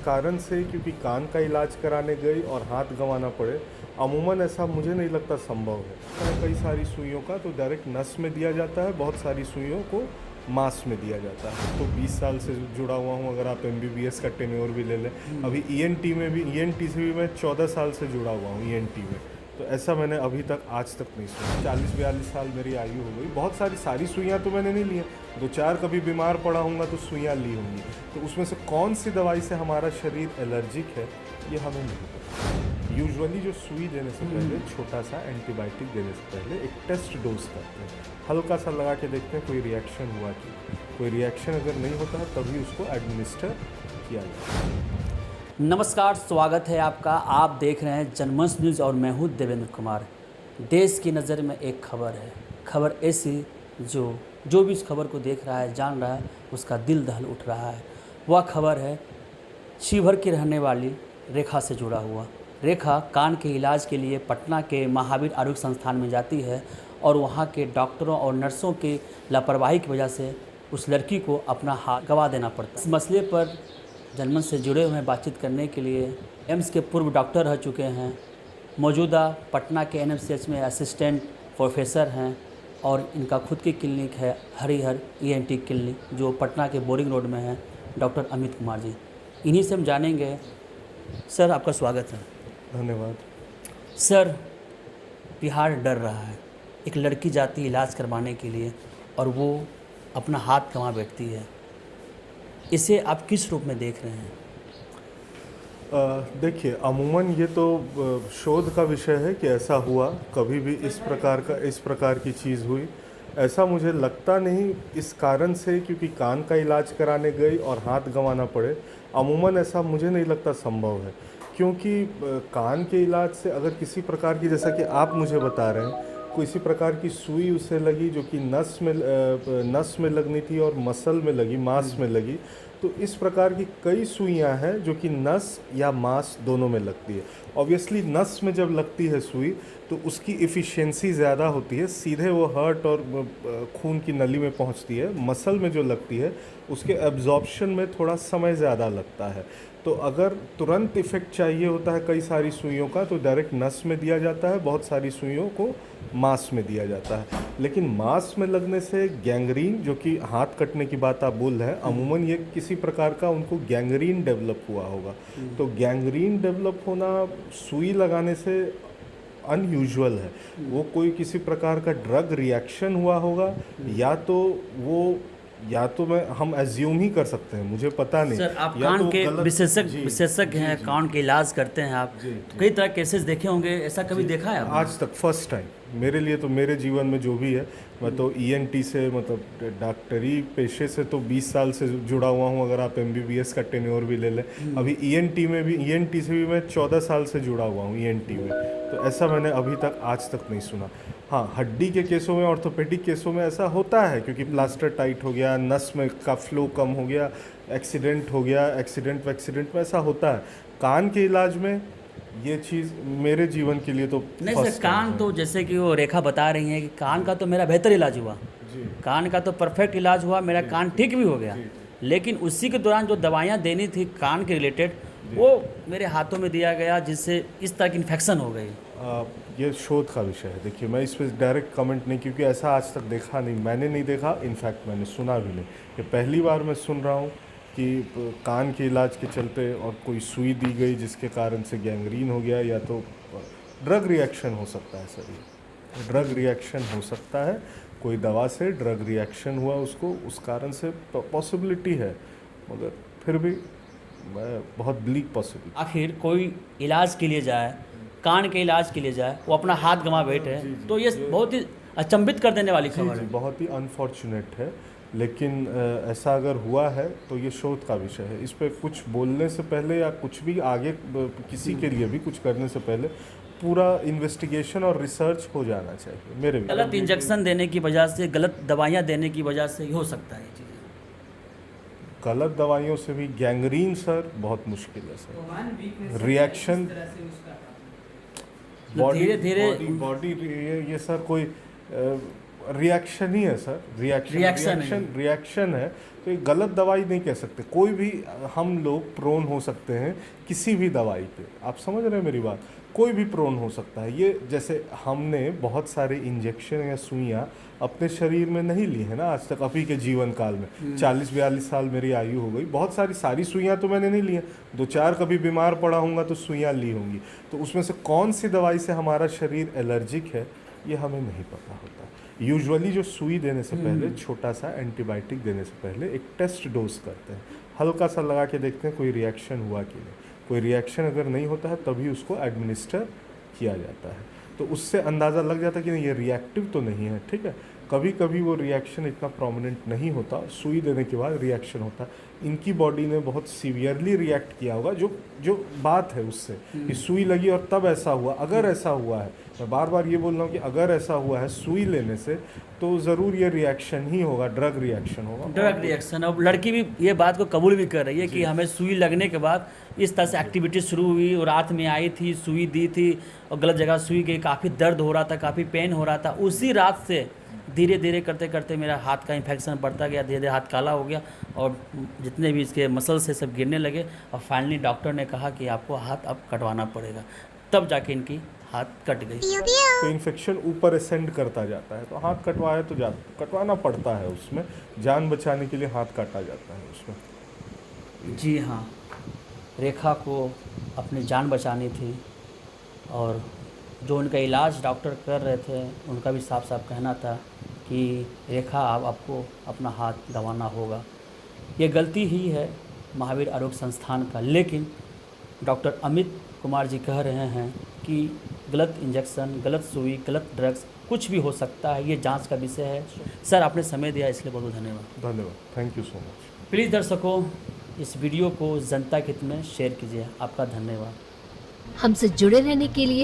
कारण से, क्योंकि कान का इलाज कराने गई और हाथ गंवाना पड़े। अमूमन ऐसा मुझे नहीं लगता संभव है। कई सारी सुइयों का तो डायरेक्ट नस में दिया जाता है, बहुत सारी सुइयों को मांस में दिया जाता है। तो 20 साल से जुड़ा हुआ हूँ, अगर आप MBBS का टेन्योर भी ले लें। अभी ENT में भी, ENT से भी मैं 14 साल से जुड़ा हुआ हूँ ENT में। तो ऐसा मैंने अभी तक आज तक नहीं सुना। 40-42 साल मेरी आयु हो गई। बहुत सारी सुइयाँ तो मैंने नहीं ली हैं, 2-4 कभी बीमार पड़ा हूँगा तो सुइयाँ ली होंगी। तो उसमें से कौन सी दवाई से हमारा शरीर एलर्जिक है ये हमें नहीं पता। यूजुअली जो सुई देने से पहले, छोटा सा एंटीबायोटिक देने से पहले एक टेस्ट डोज करते हैं, हल्का सा लगा के देखते हैं कोई रिएक्शन हुआ कि, कोई रिएक्शन अगर नहीं होता है तभी उसको एडमिनिस्टर किया जाता है। नमस्कार, स्वागत है आपका। आप देख रहे हैं जनमंच न्यूज़ और मैं हूं देवेंद्र कुमार। देश की नज़र में एक खबर है, खबर ऐसी जो भी इस खबर को देख रहा है, जान रहा है, उसका दिल दहल उठ रहा है। वह खबर है शिवहर की रहने वाली रेखा से जुड़ा हुआ। रेखा कान के इलाज के लिए पटना के महावीर आरोग्य संस्थान में जाती है और वहाँ के डॉक्टरों और नर्सों की लापरवाही की वजह से उस लड़की को अपना हाथ गंवा देना पड़ता है। इस मसले पर जनमंच से जुड़े हुए बातचीत करने के लिए एम्स के पूर्व डॉक्टर रह चुके हैं, मौजूदा पटना के NMCH में असिस्टेंट प्रोफेसर हैं और इनका खुद की क्लिनिक है हरिहर ENT क्लिनिक, जो पटना के बोरिंग रोड में है, डॉक्टर अमित कुमार जी। इन्हीं से हम जानेंगे। सर, आपका स्वागत है। धन्यवाद। सर, बिहार डर रहा है। एक लड़की जाती है इलाज करवाने के लिए और वो अपना हाथ गंवा बैठती है। इसे आप किस रूप में देख रहे हैं? देखिए, अमूमन ये तो शोध का विषय है कि ऐसा हुआ, कभी भी इस प्रकार की चीज़ हुई, ऐसा मुझे लगता नहीं। इस कारण से, क्योंकि कान का इलाज कराने गई और हाथ गंवाना पड़े, अमूमन ऐसा मुझे नहीं लगता संभव है। क्योंकि कान के इलाज से अगर किसी प्रकार की, जैसा कि आप मुझे बता रहे हैं, किसी प्रकार की सुई उसे लगी जो कि नस में लगनी थी और मसल में लगी, मांस में लगी, तो इस प्रकार की कई सुइयां हैं जो कि नस या मांस दोनों में लगती है। ऑब्वियसली नस में जब लगती है सुई तो उसकी इफ़िशियंसी ज़्यादा होती है, सीधे वो हर्ट और खून की नली में पहुंचती है। मसल में जो लगती है उसके एब्जॉर्प्शन में थोड़ा समय ज़्यादा लगता है। तो अगर तुरंत इफ़ेक्ट चाहिए होता है कई सारी सुइयों का तो डायरेक्ट नस में दिया जाता है, बहुत सारी सुइयों को मांस में दिया जाता है। लेकिन मांस में लगने से गैंग्रीन, जो कि हाथ कटने की बात आप बोल रहे हैं, अमूमन ये किसी प्रकार का उनको गैंग्रीन डेवलप हुआ होगा। तो गैंग्रीन डेवलप होना सुई लगाने से अनयूजुअल है। वो कोई किसी प्रकार का ड्रग रिएक्शन हुआ होगा, या तो हम एज्यूम ही कर सकते हैं, मुझे पता नहीं। सर, आप या कान तो के जी, विशेषज्ञ हैं, जी, कान के इलाज करते हैं आप। जी, कई तरह केसेस देखे होंगे, ऐसा कभी देखा है आपने? आज तक फर्स्ट टाइम मेरे लिए, तो मेरे जीवन में जो भी है, मैं तो ENT से, मतलब डॉक्टरी पेशे से तो 20 साल से जुड़ा हुआ हूँ, अगर आप MBBS का टेन्योर भी ले लें। अभी ENT से भी मैं 14 साल से जुड़ा हुआ हूँ ENT में। तो ऐसा मैंने अभी तक आज तक नहीं सुना। हाँ, हड्डी के केसों में, ऑर्थोपेडिक केसों में ऐसा होता है, क्योंकि प्लास्टर टाइट हो गया, नस में का फ्लो कम हो गया, एक्सीडेंट हो गया, एक्सीडेंट में ऐसा होता है। कान के इलाज में ये चीज़ मेरे जीवन के लिए तो नहीं सर, फर्स्ट टाइम कान है। तो जैसे कि वो रेखा बता रही हैं कि कान का तो मेरा बेहतर इलाज हुआ, जी, कान का तो परफेक्ट इलाज हुआ, मेरा कान ठीक भी हो गया। जी, लेकिन उसी के दौरान जो दवाइयाँ देनी थी कान के रिलेटेड, वो मेरे हाथों में दिया गया, जिससे इस तरह की इन्फेक्शन हो गई। ये शोध का विषय है। देखिए, मैं इस पर डायरेक्ट कमेंट नहीं, क्योंकि ऐसा आज तक देखा नहीं, मैंने नहीं देखा, इनफैक्ट मैंने सुना भी नहीं। ये पहली बार मैं सुन रहा हूँ कि कान के इलाज के चलते और कोई सुई दी गई जिसके कारण से गैंग्रीन हो गया, या तो ड्रग रिएक्शन हो सकता है। सर, ये ड्रग रिएक्शन हो सकता है, कोई दवा से ड्रग रिएक्शन हुआ उसको, उस कारण से पॉसिबिलिटी है, मगर फिर भी बहुत ब्लीक पॉसिबिलिटी। आखिर कोई इलाज के लिए जाए, कान के इलाज के लिए जाए, वो अपना हाथ गंवा बैठे, तो ये बहुत ही अचंभित कर देने वाली खबर है। बहुत ही अनफॉर्चुनेट है। लेकिन ऐसा अगर हुआ है तो ये शोध का विषय है। इस पर कुछ बोलने से पहले या कुछ भी आगे किसी के लिए भी कुछ करने से पहले पूरा इन्वेस्टिगेशन और रिसर्च हो जाना चाहिए। मेरे भी गलत इंजेक्शन देने की वजह से, गलत दवाइयाँ देने की वजह से हो सकता है ये चीज़। गलत दवाइयों से भी गैंग्रीन, सर, बहुत मुश्किल है सर। रिएक्शन धीरे धीरे बॉडी ये सर कोई रिएक्शन ही है सर, रिएक्शन है। तो ये गलत दवाई नहीं कह सकते। कोई भी हम लोग प्रोन हो सकते हैं किसी भी दवाई पे, आप समझ रहे हैं मेरी बात, कोई भी प्रोन हो सकता है। ये जैसे हमने बहुत सारे इंजेक्शन या सुइयाँ अपने शरीर में नहीं ली है ना आज तक, अभी के जीवन काल में 40-42 साल मेरी आयु हो गई, बहुत सारी सुइयाँ तो मैंने नहीं ली हैं, 2-4 कभी बीमार पड़ा हूँगा तो सुइयाँ ली होंगी। तो उसमें से कौन सी दवाई से हमारा शरीर एलर्जिक है ये हमें नहीं पता होता। यूजुअली जो सुई देने से पहले, छोटा सा एंटीबायोटिक देने से पहले एक टेस्ट डोज करते हैं, हल्का सा लगा के देखते हैं कोई रिएक्शन हुआ कि नहीं। कोई रिएक्शन अगर नहीं होता है तभी उसको एडमिनिस्टर किया जाता है। तो उससे अंदाज़ा लग जाता है कि नहीं ये रिएक्टिव तो नहीं है, ठीक है। कभी कभी वो रिएक्शन इतना प्रोमिनेंट नहीं होता, सुई देने के बाद रिएक्शन होता है। इनकी बॉडी ने बहुत सीवियरली रिएक्ट किया होगा, जो बात है उससे कि सुई लगी और तब ऐसा हुआ। अगर ऐसा हुआ है, मैं बार बार ये बोल रहा हूँ कि अगर ऐसा हुआ है सुई लेने से तो ज़रूर ये रिएक्शन ही होगा, ड्रग रिएक्शन होगा, ड्रग रिएक्शन। अब लड़की भी ये बात को कबूल भी कर रही है कि हमें सुई लगने के बाद इस तरह से एक्टिविटी शुरू हुई और रात में आई थी, सुई दी थी और गलत जगह सुई गई, काफ़ी दर्द हो रहा था, काफ़ी पेन हो रहा था। उसी रात से धीरे धीरे करते करते मेरा हाथ का इन्फेक्शन बढ़ता गया, धीरे धीरे हाथ काला हो गया और जितने भी इसके मसल्स से सब गिरने लगे और फाइनली डॉक्टर ने कहा कि आपको हाथ अब कटवाना पड़ेगा, तब जाके इनकी हाथ कट गई। तो इन्फेक्शन ऊपर असेंड करता जाता है, तो हाथ कटवाया तो कटवाना पड़ता है, उसमें जान बचाने के लिए हाथ काटा जाता है उसमें। जी हाँ, रेखा को अपनी जान बचानी थी और जो उनका इलाज डॉक्टर कर रहे थे उनका भी साफ साफ कहना था कि रेखा आपको अपना हाथ गंवाना होगा। ये गलती ही है महावीर आरोग्य संस्थान का, लेकिन डॉक्टर अमित कुमार जी कह रहे हैं कि गलत इंजेक्शन, गलत सुई, गलत ड्रग्स कुछ भी हो सकता है, ये जांच का विषय है। सर आपने समय दिया इसलिए बहुत बहुत धन्यवाद। धन्यवाद, thank you so much. Please दर्शकों इस वीडियो को जनता के हित में शेयर कीजिए। आपका धन्यवाद। हमसे जुड़े रहने के लिए